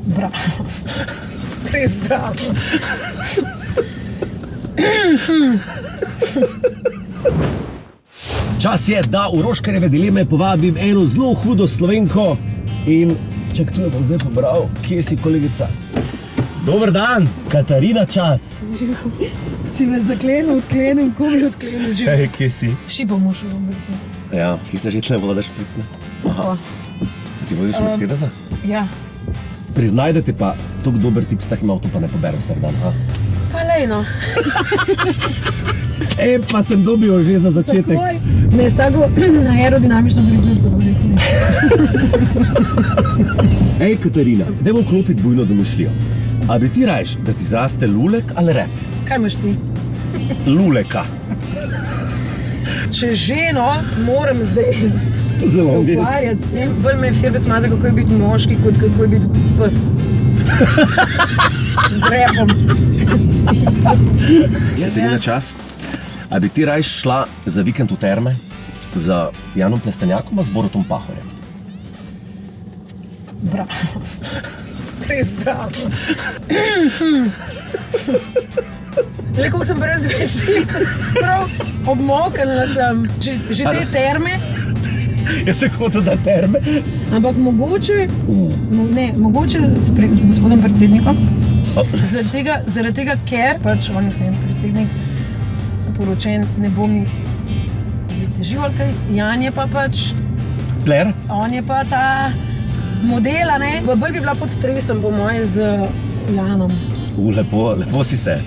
Bravo. Res bravo. Čas je, da v Roškarjeve dileme povabim eno zelo hudo Slovenko in čak, tu jo bom zdaj pobral. Kje si, kolegica? Dober dan, Katarina Čas. Si me zaklenil, odklenil, ko mi odklenil živ. Hej, kje si? Šipo mušel v brzi. Ja, ki se že tle vladaš pricne. Aha. Ti voziš Mercedesa? Ja. Priznaj, da ti pa tok dober tip s takim avtom pa ne pobere vsak dan, ha? Pa lejno. Pa sem dobil že za začetek. Takoj. Ne, s tako aerodinamično prizorco. Ej, Katarina, dajmo vklopiti bujno domišljijo. A bi ti rajš, da ti zraste lulek ali rep? Kaj imaš ti? Luleka. Če ženo, moram zdaj Zelo se ukvarjati s tem. Bolj me firbe smatra, kako je biti moški, kot kako je biti pes. Z repom. Katarina Čas, a bi ti rajš šla za vikend v terme z Janom Plestenjakom ali z Borutom Pahorjem? Bravo. Res bravo. Le, kako sem brez besed. Prav obmoknila sem. Že te terme. Jaz sem hotel da terme. Ampak mogoče, mogoče s gospodom predsednikom. Zaradi tega, ker pač on je vsem predsednik poročen, ne bo mi težil ali kaj. Jan je pa pač... Pler? On je pa ta model, a ne? Bolj bi bila pod stresom, po moje, z Janom. Lepo si se.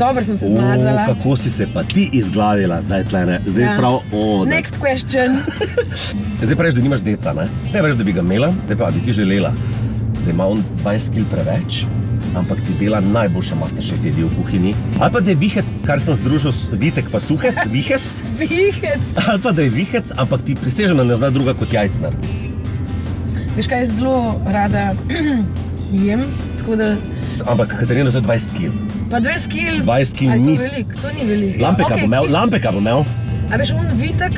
Dobro sem se zmazala. Kako si se pa ti izglavila zdaj tlene? Zdaj Ja. prav... Next question. Zdaj praviš, da nimaš deca, ne? Ne veš, da bi ga imela, da pa bi ti želela, da ima on 20 kg preveč, ampak ti dela najboljša Masterchef jedi v kuhinji. Ali pa da je vihec, kar sem združil vitek pa suhec, vihec. Vihec. Ali pa da je vihec, ampak ti prisežem, da ne zna druga kot jajc narediti. Veš kaj, zelo rada jem, tako da... Ampak Katarina, to je 20 kg. Pa 20 kg. 20 kg Aj, ni. to veliko, to ni veliko. Lampeka bo imel, lampeka bo imel. A veš, on vitek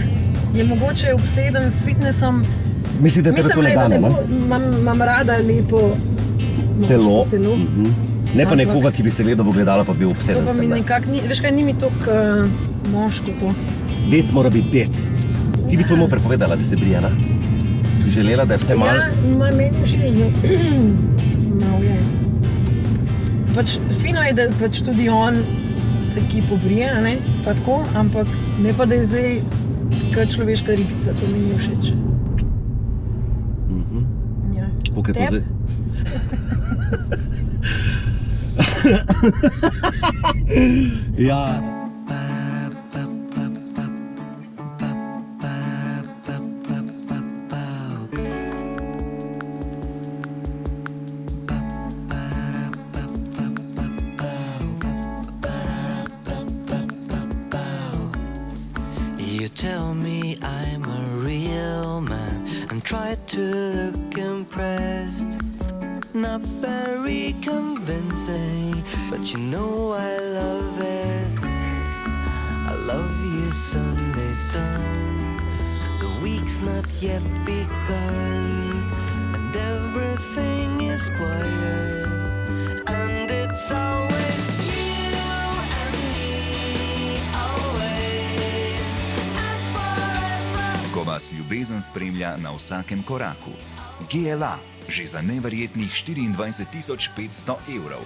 je mogoče obseden s fitnessom. Misli, da tebe to ne gane, ne? Imam rada lepo Telo. telo. Ne pa Ampak- nekoga, ki bi se gledal v ogledalo pa bil To obseden pa s mi tem, ne? nekako ni, veš kaj, ni mi toliko moško to. Dec mora biti dec. Ti bi tvojemu prepovedala, da se brije, ne? Želela, da je vse malo... Ja, meni všeč, da malo je. Pač fino je, da pač tudi on se ki pobrije, a ne, pa tako, ampak ne pa, da je zdaj kot človeška ribica, to mi ni všeč. Ja. Koliko je to Teb? zdaj? Ja. You tell me I'm a real man and try to look impressed. Not very convincing, but you know I love it. I love you, Sunday sun. The week's not yet begun, and everything is quiet. And it's always you and me, always and forever. Ko vas ljubezen spremlja na vsakem koraku. GLA, že za neverjetnih 24 500 evrov.